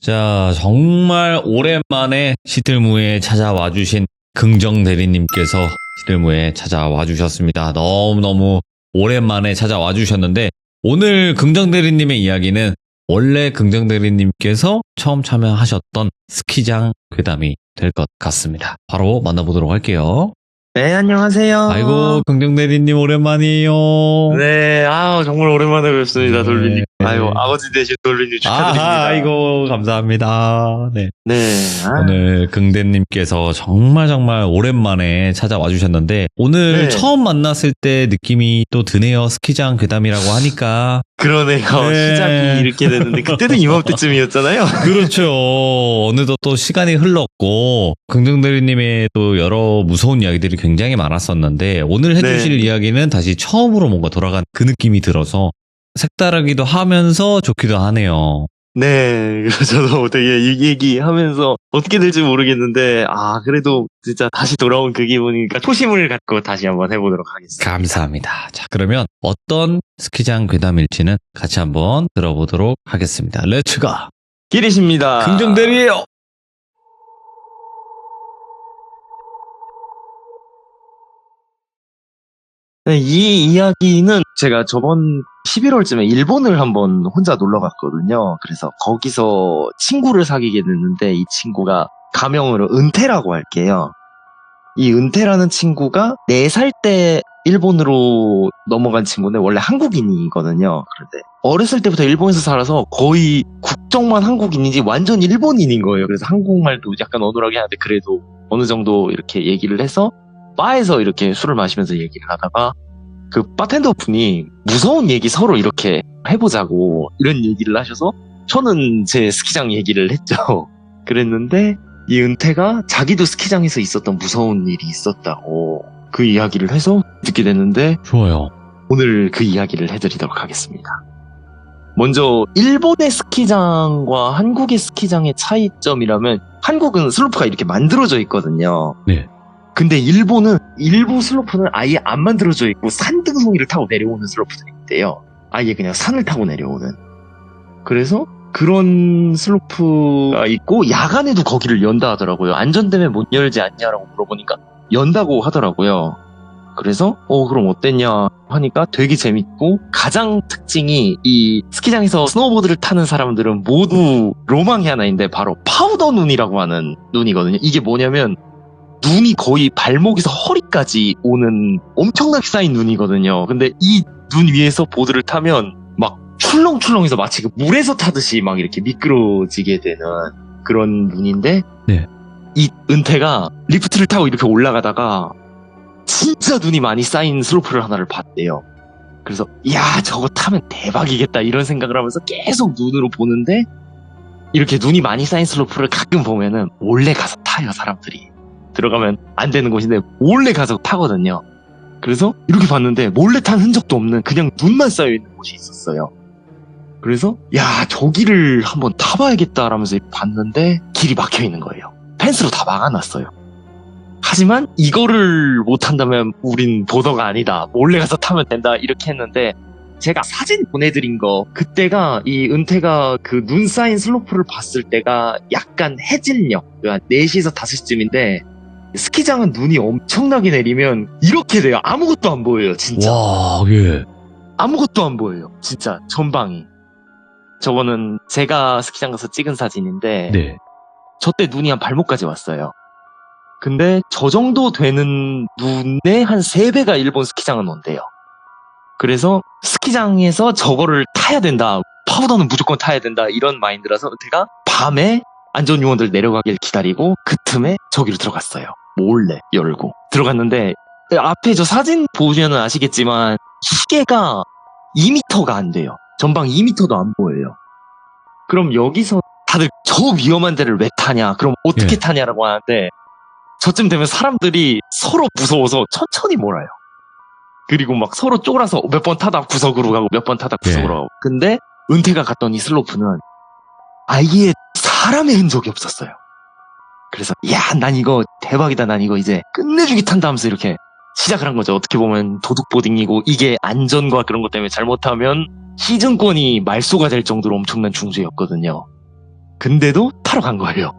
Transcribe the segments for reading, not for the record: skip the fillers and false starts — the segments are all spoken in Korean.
자, 정말 오랜만에 시들무에 찾아와 주신 긍정 대리님께서 시들무에 찾아와 주셨습니다. 너무너무 오랜만에 찾아와 주셨는데, 오늘 긍정 대리님의 이야기는 원래 긍정 대리님께서 처음 참여하셨던 스키장 괴담이 될 것 같습니다. 바로 만나보도록 할게요. 네, 안녕하세요. 아이고, 긍정 대리님 오랜만이에요. 네, 정말 오랜만에 뵙습니다, 네. 돌리님. 아버지 되신 돌리님 축하드립니다. 아이고, 감사합니다. 네. 네, 오늘 긍대님께서 정말 오랜만에 찾아와 주셨는데, 오늘 네. 처음 만났을 때 느낌이 또 드네요. 스키장 괴담이라고 하니까. 그러네요. 네. 시작이 이렇게 됐는데, 그때도 이맘때쯤이었잖아요. 그렇죠. 어느덧 또 시간이 흘렀고, 긍정대리님의 또 여러 무서운 이야기들이 굉장히 많았었는데, 오늘 해주실 이야기는 다시 처음으로 뭔가 돌아간 그 느낌이 들어서 색다르기도 하면서 좋기도 하네요. 네, 그래서 저도 되게 이 얘기하면서 어떻게 될지 모르겠는데, 그래도 진짜 다시 돌아온 그 기분이니까 초심을 갖고 다시 한번 해보도록 하겠습니다. 감사합니다. 자, 그러면 어떤 스키장 괴담일지는 같이 한번 들어보도록 하겠습니다. 렛츠고! 기리십니다. 긍정대리예요. 네, 이 이야기는 제가 저번 11월쯤에 일본을 한번 혼자 놀러 갔거든요. 그래서 거기서 친구를 사귀게 됐는데 이 친구가 가명으로 은태라고 할게요. 이 은태라는 친구가 4살 때 일본으로 넘어간 친구인데 원래 한국인이거든요. 그런데 어렸을 때부터 일본에서 살아서 거의 국적만 한국인이지 완전 일본인인 거예요. 그래서 한국말도 약간 어눌하게 하는데 그래도 어느 정도 이렇게 얘기를 해서 바에서 이렇게 술을 마시면서 얘기를 하다가 그 바텐더 분이 무서운 얘기 서로 이렇게 해보자고 이런 얘기를 하셔서 저는 제 스키장 얘기를 했죠. 그랬는데 이 은태가 자기도 스키장에서 있었던 무서운 일이 있었다고 그 이야기를 해서 듣게 됐는데 좋아요. 오늘 그 이야기를 해드리도록 하겠습니다. 먼저 일본의 스키장과 한국의 스키장의 차이점이라면 한국은 슬로프가 이렇게 만들어져 있거든요. 네. 근데 일본은 일부 슬로프는 아예 안 만들어져 있고 산등송이를 타고 내려오는 슬로프들이 있대요. 아예 그냥 산을 타고 내려오는. 그래서 그런 슬로프가 있고 야간에도 거기를 연다 하더라고요. 안전 때문에 못 열지 않냐라고 물어보니까 연다고 하더라고요. 그래서 그럼 어땠냐 하니까 되게 재밌고 가장 특징이 이 스키장에서 스노우보드를 타는 사람들은 모두 로망이 하나 있는데 바로 파우더 눈이라고 하는 눈이거든요. 이게 뭐냐면 눈이 거의 발목에서 허리까지 오는 엄청나게 쌓인 눈이거든요. 근데 이 눈 위에서 보드를 타면 막 출렁출렁해서 마치 그 물에서 타듯이 막 이렇게 미끄러지게 되는 그런 눈인데 네. 이 은태가 리프트를 타고 이렇게 올라가다가 진짜 눈이 많이 쌓인 슬로프를 하나를 봤대요. 그래서 야 저거 타면 대박이겠다 이런 생각을 하면서 계속 눈으로 보는데 이렇게 눈이 많이 쌓인 슬로프를 가끔 보면은 몰래 가서 타요 사람들이. 들어가면 안 되는 곳인데 몰래 가서 타거든요. 그래서 이렇게 봤는데 몰래 탄 흔적도 없는 그냥 눈만 쌓여있는 곳이 있었어요. 그래서 야 저기를 한번 타봐야겠다라면서 봤는데 길이 막혀있는 거예요. 펜스로 다 막아놨어요. 하지만 이거를 못한다면 우린 보더가 아니다. 몰래 가서 타면 된다 이렇게 했는데 제가 사진 보내드린 거 그때가 이 은태가 그 눈 쌓인 슬로프를 봤을 때가 약간 해질녘 한 4시에서 5시쯤인데 스키장은 눈이 엄청나게 내리면 이렇게 돼요. 아무것도 안 보여요 진짜. 와, 예. 아무것도 안 보여요 진짜 전방이. 저거는 제가 스키장 가서 찍은 사진인데 네. 저 때 눈이 한 발목까지 왔어요. 근데 저 정도 되는 눈의 한 3배가 일본 스키장은 온대요. 그래서 스키장에서 저거를 타야 된다. 파우더는 무조건 타야 된다. 이런 마인드라서 제가 밤에 안전요원들 내려가길 기다리고 그 틈에 저기로 들어갔어요. 몰래 열고 들어갔는데 앞에 저 사진 보시면 아시겠지만 시계가 2m가 안 돼요. 전방 2m도 안 보여요. 그럼 여기서 다들 저 위험한 데를 왜 타냐? 그럼 어떻게 타냐라고 하는데 저쯤 되면 사람들이 서로 무서워서 천천히 몰아요. 그리고 막 서로 쪼그라서 몇 번 타다 구석으로 가고 몇 번 타다 구석으로 가고. 근데 은퇴가 갔던 이 슬로프는 아예 사람의 흔적이 없었어요. 그래서 야, 난 이거 대박이다. 난 이거 이제 끝내주기 탄다 하면서 이렇게 시작을 한 거죠. 어떻게 보면 도둑보딩이고 이게 안전과 그런 것 때문에 잘못하면 시즌권이 말소가 될 정도로 엄청난 중죄였거든요. 근데도 타러 간 거예요.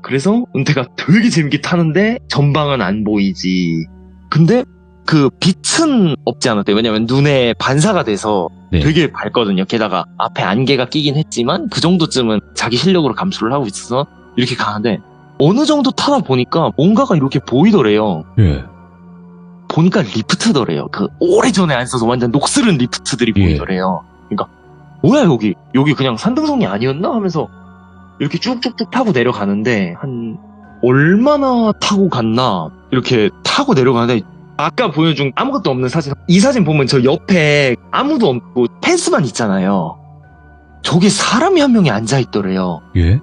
그래서 은퇴가 되게 재밌게 타는데 전방은 안 보이지. 근데 그 빛은 없지 않았대요. 왜냐면 눈에 반사가 돼서 네. 되게 밝거든요. 게다가 앞에 안개가 끼긴 했지만 그 정도쯤은 자기 실력으로 감수를 하고 있어서 이렇게 가는데 어느 정도 타다 보니까 뭔가가 이렇게 보이더래요. 예. 보니까 리프트더래요. 그 오래전에 안 써서 완전 녹슬은 리프트들이 예. 보이더래요. 그러니까 뭐야 여기 그냥 산등성이 아니었나 하면서 이렇게 쭉쭉쭉 타고 내려가는데 한 얼마나 타고 갔나 이렇게 타고 내려가는데 아까 보여준 아무것도 없는 사진, 이 사진 보면 저 옆에 아무도 없고 펜스만 있잖아요. 저게 사람이 한 명이 앉아있더래요. 예?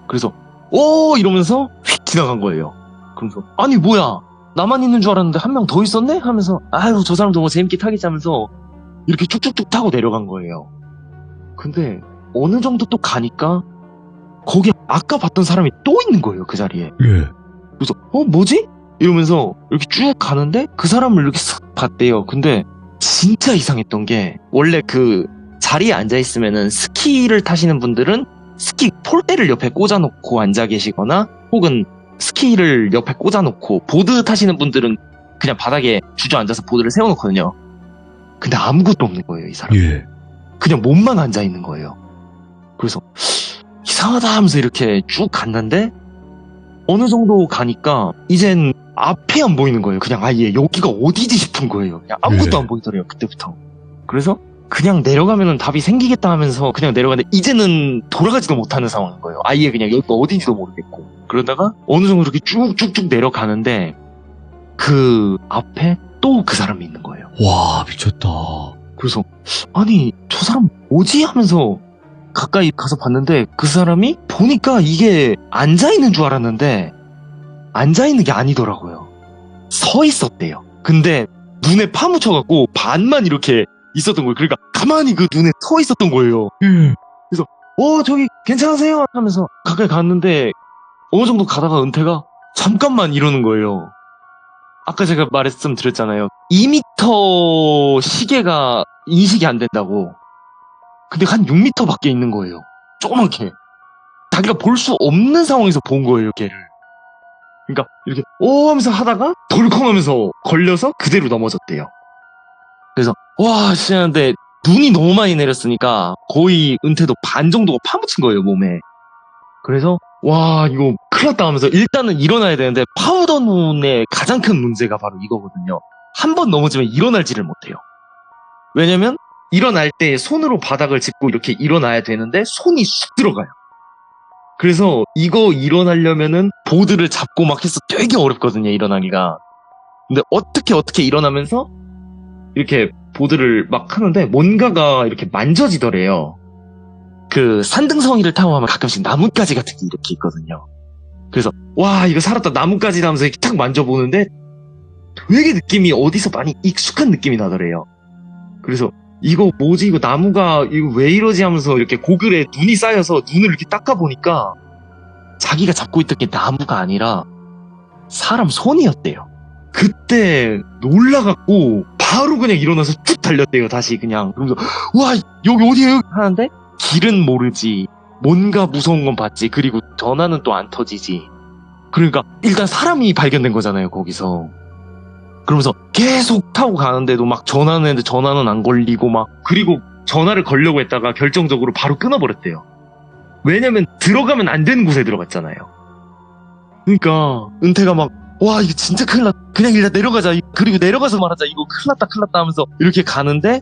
그래서 오 이러면서 휙 지나간 거예요. 그러면서 아니 뭐야 나만 있는 줄 알았는데 한 명 더 있었네? 하면서 아유 저 사람도 뭐 재밌게 타겠지 하면서 이렇게 쭉쭉쭉 타고 내려간 거예요. 근데 어느 정도 또 가니까 거기 아까 봤던 사람이 또 있는 거예요. 그 자리에. 예. 그래서 뭐지? 이러면서 이렇게 쭉 가는데 그 사람을 이렇게 싹 봤대요. 근데 진짜 이상했던 게 원래 그 자리에 앉아있으면은 스키를 타시는 분들은 스키 폴대를 옆에 꽂아놓고 앉아 계시거나 혹은 스키를 옆에 꽂아놓고 보드 타시는 분들은 그냥 바닥에 주저앉아서 보드를 세워놓거든요. 근데 아무것도 없는 거예요. 이 사람. 예. 그냥 몸만 앉아있는 거예요. 그래서 이상하다 하면서 이렇게 쭉 갔는데 어느 정도 가니까 이젠 앞이 안 보이는 거예요. 그냥 아예 여기가 어디지 싶은 거예요. 그냥 아무것도 네. 안 보이더래요. 그때부터. 그래서 그냥 내려가면은 답이 생기겠다 하면서 그냥 내려가는데 이제는 돌아가지도 못하는 상황인 거예요. 아예 그냥 여기가 어딘지도 모르겠고. 그러다가 어느 정도 이렇게 쭉쭉쭉 내려가는데 그 앞에 또 그 사람이 있는 거예요. 와, 미쳤다. 그래서 아니 저 사람 뭐지 하면서 가까이 가서 봤는데 그 사람이 보니까 이게 앉아있는 줄 알았는데 앉아있는 게 아니더라고요. 서 있었대요. 근데 눈에 파묻혀갖고 반만 이렇게 있었던 거예요. 그러니까 가만히 그 눈에 서 있었던 거예요. 그래서 저기 괜찮으세요? 하면서 가까이 갔는데 어느 정도 가다가 은퇴가 잠깐만 이러는 거예요. 아까 제가 말씀드렸잖아요. 2m 시계가 인식이 안 된다고. 근데 한 6m 밖에 있는 거예요. 조그맣게. 자기가 볼 수 없는 상황에서 본 거예요, 걔를. 그러니까 이렇게 하면서 하다가 덜컹 하면서 걸려서 그대로 넘어졌대요. 그래서 와 진짜 근데 눈이 너무 많이 내렸으니까 거의 은퇴도 반 정도가 파묻힌 거예요, 몸에. 그래서 와 이거 큰일 났다 하면서 일단은 일어나야 되는데 파우더 눈의 가장 큰 문제가 바로 이거거든요. 한 번 넘어지면 일어날지를 못해요. 왜냐면 일어날 때 손으로 바닥을 짚고 이렇게 일어나야 되는데 손이 쑥 들어가요. 그래서 이거 일어나려면은 보드를 잡고 막 해서 되게 어렵거든요, 일어나기가. 근데 어떻게 일어나면서 이렇게 보드를 막 하는데 뭔가가 이렇게 만져지더래요. 그 산등성이를 타고 하면 가끔씩 나뭇가지 같은 게 이렇게 있거든요. 그래서 와 이거 살았다 나뭇가지 하면서 이렇게 탁 만져보는데 되게 느낌이 어디서 많이 익숙한 느낌이 나더래요. 그래서 이거 뭐지 이거 나무가 이거 왜 이러지 하면서 이렇게 고글에 눈이 쌓여서 눈을 이렇게 닦아보니까 자기가 잡고 있던 게 나무가 아니라 사람 손이었대요. 그때 놀라갖고 바로 그냥 일어나서 쭉 달렸대요. 다시 그냥. 그러면서 와 여기 어디에요? 하는데 길은 모르지. 뭔가 무서운 건 봤지. 그리고 전화는 또 안 터지지. 그러니까 일단 사람이 발견된 거잖아요. 거기서. 그러면서 계속 타고 가는데도 막 전화는 했는데 전화는 안 걸리고 막 그리고 전화를 걸려고 했다가 결정적으로 바로 끊어버렸대요. 왜냐면 들어가면 안 되는 곳에 들어갔잖아요. 그러니까 은퇴가 막 와 이거 진짜 큰일 났다. 그냥 일단 내려가자. 그리고 내려가서 말하자. 이거 큰일 났다 하면서 이렇게 가는데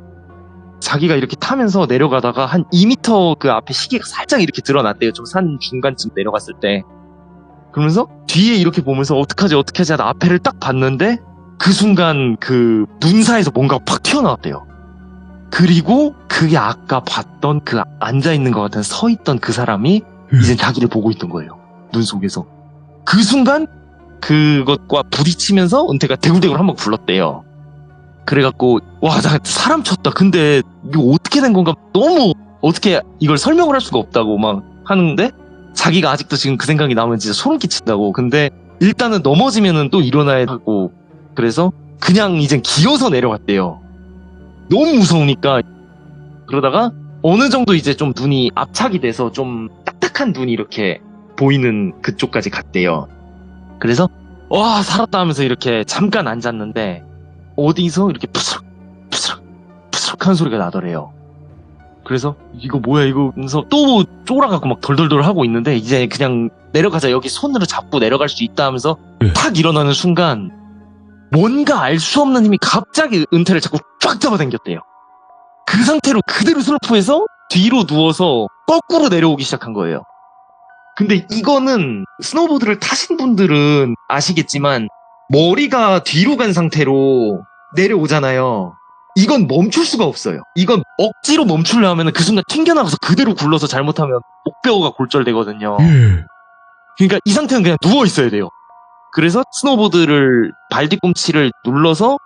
자기가 이렇게 타면서 내려가다가 한 2m 그 앞에 시계가 살짝 이렇게 드러났대요. 좀 산 중간쯤 내려갔을 때. 그러면서 뒤에 이렇게 보면서 어떡하지 하다 앞에를 딱 봤는데 그 순간 그 눈 사이에서 뭔가 팍 튀어나왔대요. 그리고 그게 아까 봤던 그 앉아있는 것 같은 서있던 그 사람이 이젠 자기를 보고 있던 거예요. 눈 속에서. 그 순간 그것과 부딪히면서 은퇴가 대굴대굴 한번 굴렀대요. 그래갖고 와 나 사람 쳤다. 근데 이거 어떻게 된 건가 너무 어떻게 이걸 설명을 할 수가 없다고 막 하는데 자기가 아직도 지금 그 생각이 나면 진짜 소름 끼친다고. 근데 일단은 넘어지면은 또 일어나야 하고 그래서 그냥 이젠 기어서 내려갔대요. 너무 무서우니까. 그러다가 어느 정도 이제 좀 눈이 압착이 돼서 좀 딱딱한 반짝한 눈이 이렇게 보이는 그쪽까지 갔대요. 그래서 와 살았다 하면서 이렇게 잠깐 앉았는데 어디서 이렇게 푸스럭 푸스럭 푸스럭 하는 소리가 나더래요. 그래서 이거 뭐야 이거 하면서 또 쫄아갖고 막 덜덜덜 하고 있는데 이제 그냥 내려가자 여기 손으로 잡고 내려갈 수 있다 하면서 탁 일어나는 순간 뭔가 알 수 없는 힘이 갑자기 은퇴를 자꾸 쫙 잡아당겼대요. 그 상태로 그대로 슬로프에서 뒤로 누워서 거꾸로 내려오기 시작한 거예요. 근데 이거는 스노보드를 타신 분들은 아시겠지만 머리가 뒤로 간 상태로 내려오잖아요. 이건 멈출 수가 없어요. 이건 억지로 멈추려 하면 그 순간 튕겨나가서 그대로 굴러서 잘못하면 목뼈가 골절되거든요. 그러니까 이 상태는 그냥 누워 있어야 돼요. 그래서 스노보드를 발 뒤꿈치를 눌러서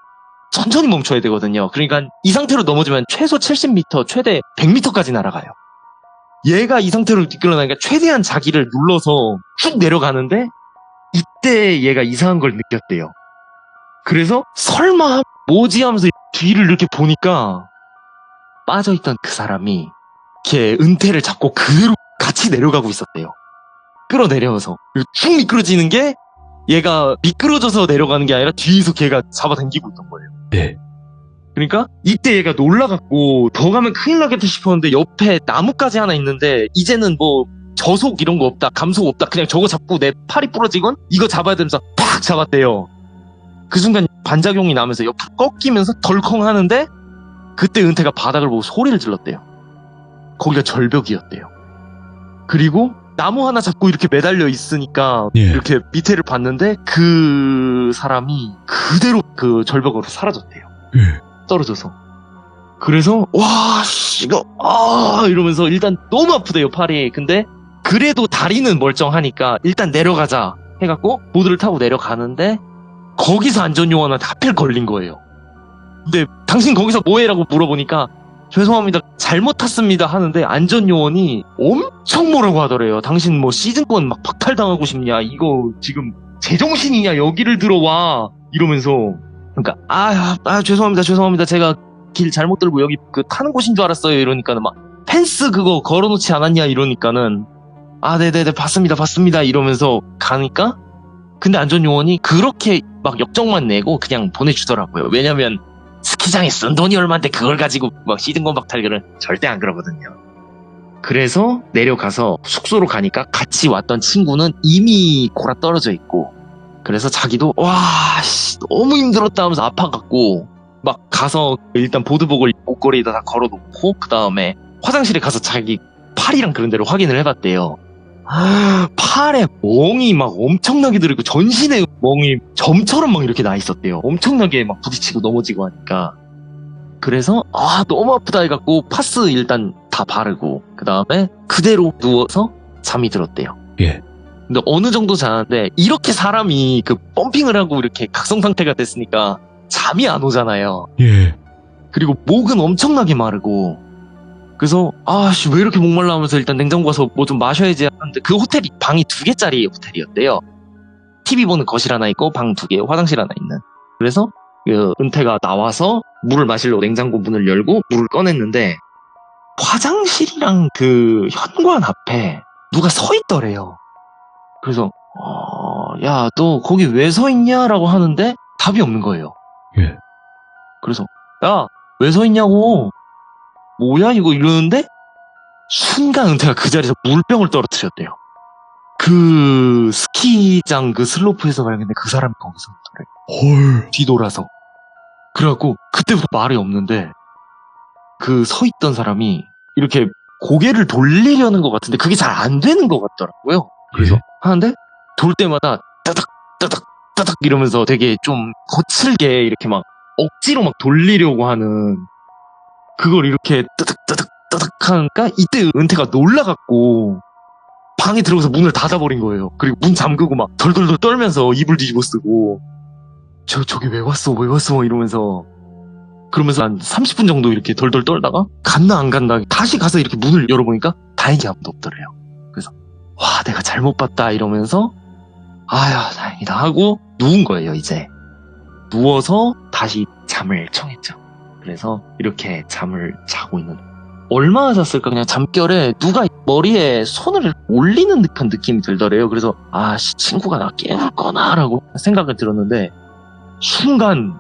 천천히 멈춰야 되거든요. 그러니까 이 상태로 넘어지면 최소 70m, 최대 100m까지 날아가요. 얘가 이 상태로 이끌어나니까 최대한 자기를 눌러서 쭉 내려가는데 이때 얘가 이상한 걸 느꼈대요. 그래서 설마 뭐지 하면서 뒤를 이렇게 보니까 빠져있던 그 사람이 걔 은퇴를 잡고 그대로 같이 내려가고 있었대요. 끌어내려서 쭉 미끄러지는 게 얘가 미끄러져서 내려가는 게 아니라 뒤에서 걔가 잡아당기고 있던 거예요. 네. 그러니까 이때 얘가 놀라갖고 더 가면 큰일 나겠다 싶었는데 옆에 나뭇가지 하나 있는데 이제는 뭐 저속 이런 거 없다 감속 없다 그냥 저거 잡고 내 팔이 부러지건 이거 잡아야 되면서 팍 잡았대요. 그 순간 반작용이 나면서 옆으로 꺾이면서 덜컹 하는데 그때 은퇴가 바닥을 보고 소리를 질렀대요. 거기가 절벽이었대요. 그리고 나무 하나 잡고 이렇게 매달려 있으니까 이렇게 밑에를 봤는데 그 사람이 그대로 그 절벽으로 사라졌대요. 떨어져서. 그래서 와 이거 이러면서 일단 너무 아프대요 팔이. 근데 그래도 다리는 멀쩡하니까 일단 내려가자 해갖고 보드를 타고 내려가는데 거기서 안전요원한테 하필 걸린 거예요. 근데 당신 거기서 뭐해라고 물어보니까 죄송합니다 잘못 탔습니다 하는데 안전요원이 엄청 뭐라고 하더래요. 당신 뭐 시즌권 막 박탈당하고 싶냐 이거 지금 제정신이냐 여기를 들어와 이러면서. 그러니까 죄송합니다 제가 길 잘못 들고 여기 그 타는 곳인 줄 알았어요 이러니까는 막 펜스 그거 걸어놓지 않았냐 이러니까는 네네네 봤습니다 이러면서 가니까 근데 안전요원이 그렇게 막 역정만 내고 그냥 보내주더라고요. 왜냐면 스키장에 쓴 돈이 얼만데 그걸 가지고 막 시즌권 박탈결은 절대 안 그러거든요. 그래서 내려가서 숙소로 가니까 같이 왔던 친구는 이미 골아 떨어져 있고 그래서 자기도 너무 힘들었다 하면서 아파갖고 막 가서 일단 보드복을 옷걸이에다 다 걸어놓고 그 다음에 화장실에 가서 자기 팔이랑 그런 데를 확인을 해봤대요. 팔에 멍이 막 엄청나게 들어있고 전신에 멍이 점처럼 막 이렇게 나 있었대요. 엄청나게 막 부딪히고 넘어지고 하니까. 그래서 너무 아프다 해갖고 파스 일단 다 바르고 그 다음에 그대로 누워서 잠이 들었대요. 예. 근데 어느 정도 자는데 이렇게 사람이 그 펌핑을 하고 이렇게 각성 상태가 됐으니까 잠이 안 오잖아요. 예. 그리고 목은 엄청나게 마르고 그래서 왜 이렇게 목말라 하면서 일단 냉장고 가서 뭐 좀 마셔야지 하는데 그 호텔이 방이 2개짜리 호텔이었대요. TV 보는 거실 하나 있고 방 2개 화장실 하나 있는. 그래서 그 은퇴가 나와서 물을 마시려고 냉장고 문을 열고 물을 꺼냈는데 화장실이랑 그 현관 앞에 누가 서 있더래요. 그래서 야 너 거기 왜 서 있냐라고 하는데 답이 없는 거예요. 예. 그래서 야 왜 서 있냐고 뭐야 이거 이러는데 순간 은퇴가 그 자리에서 물병을 떨어뜨렸대요. 그 스키장 그 슬로프에서 발견된 그 사람이 거기서 있더래. 뒤돌아서. 그래갖고 그때부터 말이 없는데 그 서 있던 사람이 이렇게 고개를 돌리려는 것 같은데 그게 잘 안 되는 것 같더라고요. 그래서 하는데 돌 때마다 따닥 따닥 따닥 이러면서 되게 좀 거칠게 이렇게 막 억지로 막 돌리려고 하는 그걸 이렇게 따닥 따닥 따닥 하니까 이때 은퇴가 놀라갖고 방에 들어가서 문을 닫아버린 거예요. 그리고 문 잠그고 막 덜덜덜 떨면서 이불 뒤집어 쓰고 저기 왜 왔어 이러면서 그러면서 한 30분 정도 이렇게 덜덜 떨다가 갔나 안 갔나 다시 가서 이렇게 문을 열어보니까 다행히 아무도 없더래요. 그래서 와 내가 잘못 봤다 이러면서 아휴 다행이다 하고 누운 거예요. 이제 누워서 다시 잠을 청했죠. 그래서 이렇게 잠을 자고 있는 얼마나 잤을까 그냥 잠결에 누가 머리에 손을 올리는 듯한 느낌이 들더래요. 그래서 친구가 나 깨울 거나라고 생각을 들었는데 순간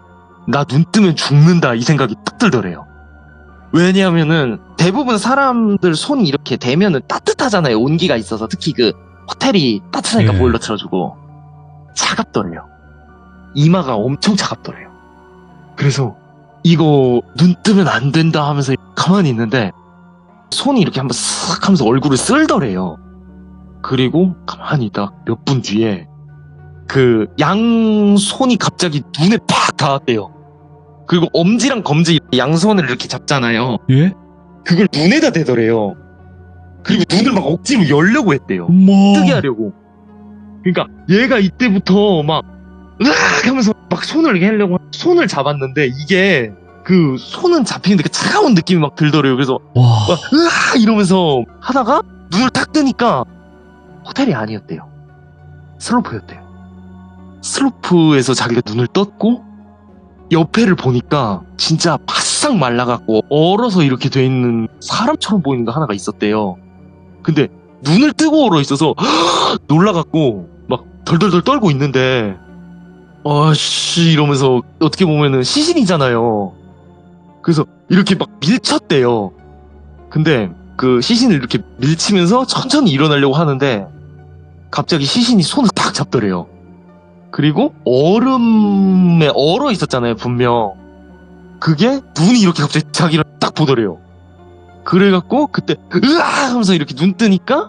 나 눈 뜨면 죽는다 이 생각이 딱 들더래요. 왜냐하면은 대부분 사람들 손 이렇게 대면은 따뜻하잖아요. 온기가 있어서 특히 그 호텔이 따뜻하니까 예. 보일러 틀어주고 차갑더래요. 이마가 엄청 차갑더래요. 그래서 이거 눈 뜨면 안 된다 하면서 가만히 있는데 손이 이렇게 한번 쓱 하면서 얼굴을 쓸더래요. 그리고 가만히 있다 몇 분 뒤에 그 양손이 갑자기 눈에 팍 닿았대요. 그리고 엄지랑 검지 양손을 이렇게 잡잖아요. 예? 그걸 눈에다 대더래요. 그리고 눈을 막 억지로 열려고 했대요. 엄마. 뜨게 하려고. 그러니까 얘가 이때부터 막 으악 하면서 막 손을 이렇게 하려고 손을 잡았는데 이게 그 손은 잡히는데 그 차가운 느낌이 막 들더래요. 그래서 와. 막 으악 이러면서 하다가 눈을 딱 뜨니까 호텔이 아니었대요. 슬로프였대요. 슬로프에서 자기가 눈을 떴고 옆에를 보니까 진짜 바싹 말라갖고 얼어서 이렇게 돼 있는 사람처럼 보이는 거 하나가 있었대요. 근데 눈을 뜨고 얼어 있어서 놀라갖고 막 덜덜덜 떨고 있는데 아씨 이러면서 어떻게 보면은 시신이잖아요. 그래서 이렇게 막 밀쳤대요. 근데 그 시신을 이렇게 밀치면서 천천히 일어나려고 하는데 갑자기 시신이 손을 딱 잡더래요. 그리고 얼음에 얼어 있었잖아요, 분명. 그게 눈이 이렇게 갑자기 자기를 딱 보더래요. 그래갖고 그때 으아 하면서 이렇게 눈 뜨니까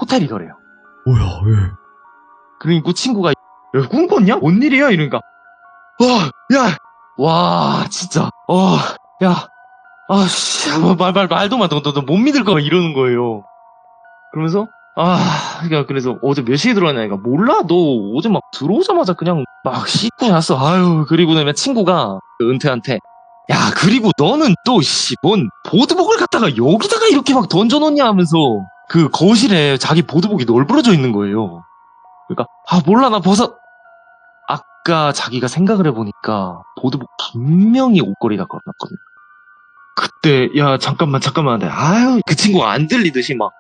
호텔이더래요. 뭐야, 왜? 그리고 친구가 야, 꿈 꿨냐? 뭔 일이야? 이러니까 야, 와 진짜 야, 씨, 말도 마, 너 못 믿을 거야 이러는 거예요. 그러면서 그러니까 그래서 어제 몇 시에 들어왔냐니까 몰라 너 어제 막 들어오자마자 그냥 막 씻고 났어. 그리고 나면 친구가 그 은퇴한테 야 그리고 너는 또 뭔 보드복을 갖다가 여기다가 이렇게 막 던져놓냐 하면서 그 거실에 자기 보드복이 널브러져 있는 거예요. 그러니까 몰라 나 벗어. 아까 자기가 생각을 해보니까 보드복 분명히 옷걸이다 걸어놨거든요. 그때 야 잠깐만 하는데 그 친구가 안 들리듯이 막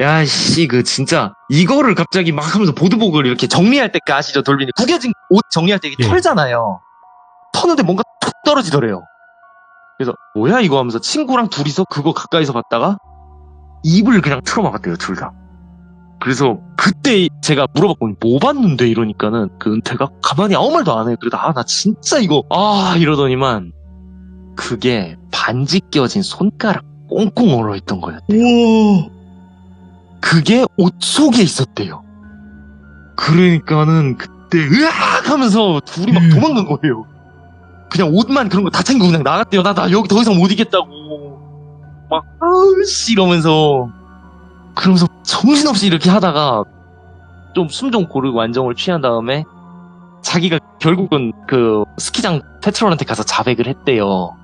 야씨 그 진짜 이거를 갑자기 막 하면서 보드복을 이렇게 정리할 때 그 아시죠 돌빈이 구겨진 옷 정리할 때 이게 예. 털잖아요. 터는데 뭔가 툭 떨어지더래요. 그래서 뭐야 이거 하면서 친구랑 둘이서 그거 가까이서 봤다가 입을 그냥 틀어막았대요 둘 다. 그래서 그때 제가 물어봤거든요. 뭐 봤는데 이러니까는 그 은퇴가 가만히 아무 말도 안 해요. 그래도 나 진짜 이거 이러더니만 그게 반지 껴진 손가락 꽁꽁 얼어있던 거였대요. 우와. 그게 옷 속에 있었대요. 그러니까는 그때 으악 하면서 둘이 막 도망간 거예요. 그냥 옷만 그런 거 다 챙기고 그냥 나갔대요. 나 여기 더 이상 못 있겠다고. 막 아우씨 이러면서 그러면서 정신없이 이렇게 하다가 좀 숨 좀 고르고 안정을 취한 다음에 자기가 결국은 그 스키장 페트롤한테 가서 자백을 했대요.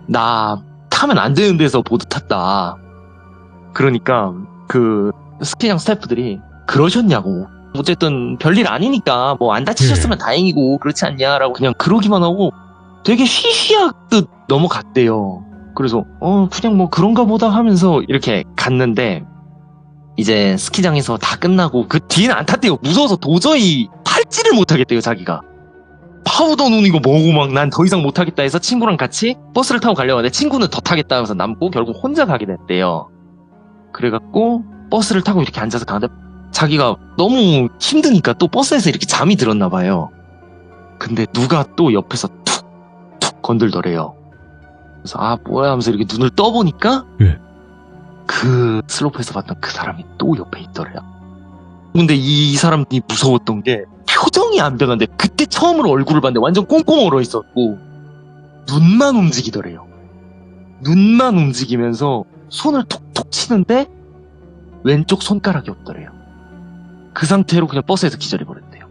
나 타면 안 되는 데서 보드 탔다. 그러니까 그 스키장 스태프들이 그러셨냐고. 어쨌든 별일 아니니까 뭐 안 다치셨으면 다행이고 그렇지 않냐라고 그냥 그러기만 하고 되게 휘휘하듯 넘어갔대요. 그래서 그냥 뭐 그런가 보다 하면서 이렇게 갔는데 이제 스키장에서 다 끝나고 그 뒤에는 안 탔대요. 무서워서 도저히 탈지를 못하겠대요 자기가. 파우더 눈 이거 뭐고 막 난 더 이상 못하겠다 해서 친구랑 같이 버스를 타고 가려고 하는데 친구는 더 타겠다 하면서 남고 결국 혼자 가게 됐대요. 그래갖고 버스를 타고 이렇게 앉아서 가는데 자기가 너무 힘드니까 또 버스에서 이렇게 잠이 들었나 봐요. 근데 누가 또 옆에서 툭툭 건들더래요. 그래서 뭐야 하면서 이렇게 눈을 떠보니까 그 슬로프에서 봤던 그 사람이 또 옆에 있더래요. 근데 이 사람이 무서웠던 게 표정이 안 변한데 그때 처음으로 얼굴을 봤는데 완전 꽁꽁 얼어 있었고 눈만 움직이더래요. 눈만 움직이면서 손을 톡톡 치는데 왼쪽 손가락이 없더래요. 그 상태로 그냥 버스에서 기절해버렸대요.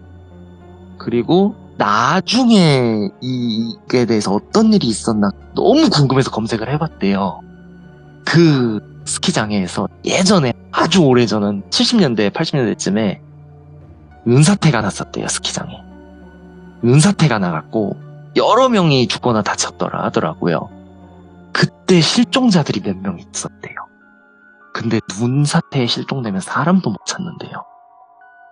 그리고 나중에 이게 대해서 어떤 일이 있었나 너무 궁금해서 검색을 해봤대요. 그 스키장에서 예전에 아주 오래전은 70년대 80년대쯤에 은사태가 났었대요. 스키장에 은사태가 나갖고 여러 명이 죽거나 다쳤더라 하더라고요. 그때 실종자들이 몇 명 있었대요. 근데 눈 사태에 실종되면 사람도 못 찾는데요.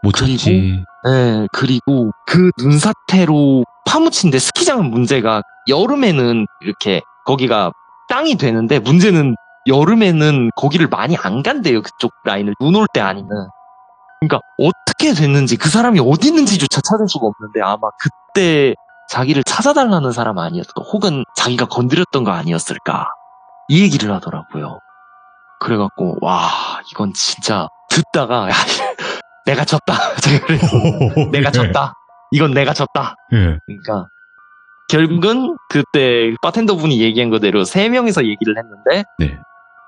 못 그리고- 찾지. 네, 그리고 그 눈 사태로 파묻힌데 스키장은 문제가 여름에는 이렇게 거기가 땅이 되는데 문제는 여름에는 거기를 많이 안 간대요. 그쪽 라인을 눈 올 때 아니면. 그러니까 어떻게 됐는지 그 사람이 어디 있는지조차 찾을 수가 없는데 아마 그때 자기를 찾아달라는 사람 아니었을까 혹은 자기가 건드렸던 거 아니었을까 이 얘기를 하더라고요. 그래갖고 와 이건 진짜 듣다가 야, 내가 졌다. 제가 그래서 내가 졌다. 이건 내가 졌다. 예. 그러니까 결국은 그때 바텐더 분이 얘기한 거대로 3명이서 얘기를 했는데 네.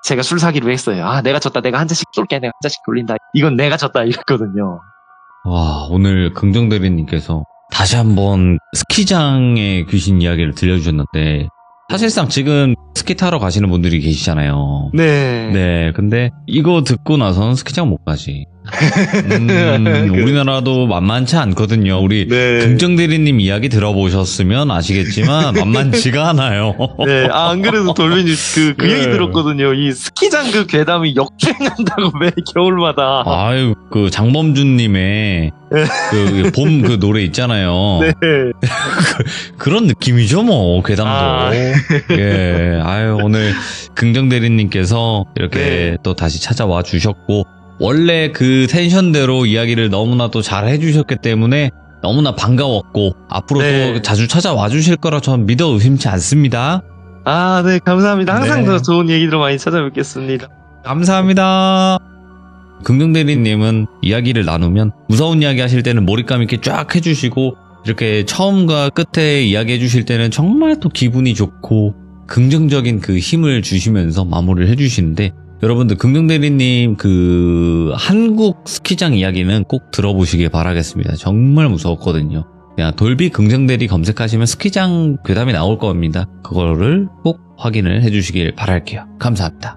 제가 술 사기로 했어요. 아 내가 졌다. 내가 한 잔씩 쏠게. 내가 한 잔씩 돌린다. 이건 내가 졌다 이랬거든요. 와, 오늘 긍정대리님께서 다시 한번 스키장의 귀신 이야기를 들려주셨는데, 사실상 지금 스키 타러 가시는 분들이 계시잖아요. 네. 네, 근데 이거 듣고 나서는 스키장 못 가지. 우리나라도 만만치 않거든요. 우리 네. 긍정대리님 이야기 들어보셨으면 아시겠지만 만만치가 않아요. 네. 아, 안 그래도 돌빈이 그 네. 얘기 들었거든요. 이 스키장 그 괴담이 역주행한다고 매 겨울마다. 아유, 그 장범준님의 그 봄 그 노래 있잖아요. 네. 그런 느낌이죠, 뭐, 괴담도. 아. 예, 아유, 오늘 긍정대리님께서 이렇게 네. 또 다시 찾아와 주셨고, 원래 그 텐션대로 이야기를 너무나 또 잘 해주셨기 때문에 너무나 반가웠고, 앞으로도 네. 자주 찾아와 주실 거라 전 믿어 의심치 않습니다. 아, 네. 감사합니다. 항상 네. 더 좋은 얘기로 많이 찾아뵙겠습니다. 감사합니다. 긍정대리님은 이야기를 나누면 무서운 이야기 하실 때는 몰입감 있게 쫙 해주시고, 이렇게 처음과 끝에 이야기 해주실 때는 정말 또 기분이 좋고 긍정적인 그 힘을 주시면서 마무리를 해주시는데, 여러분들 긍정대리님 그 한국 스키장 이야기는 꼭 들어보시길 바라겠습니다. 정말 무서웠거든요. 그냥 돌비 긍정대리 검색하시면 스키장 괴담이 나올 겁니다. 그거를 꼭 확인을 해주시길 바랄게요. 감사합니다.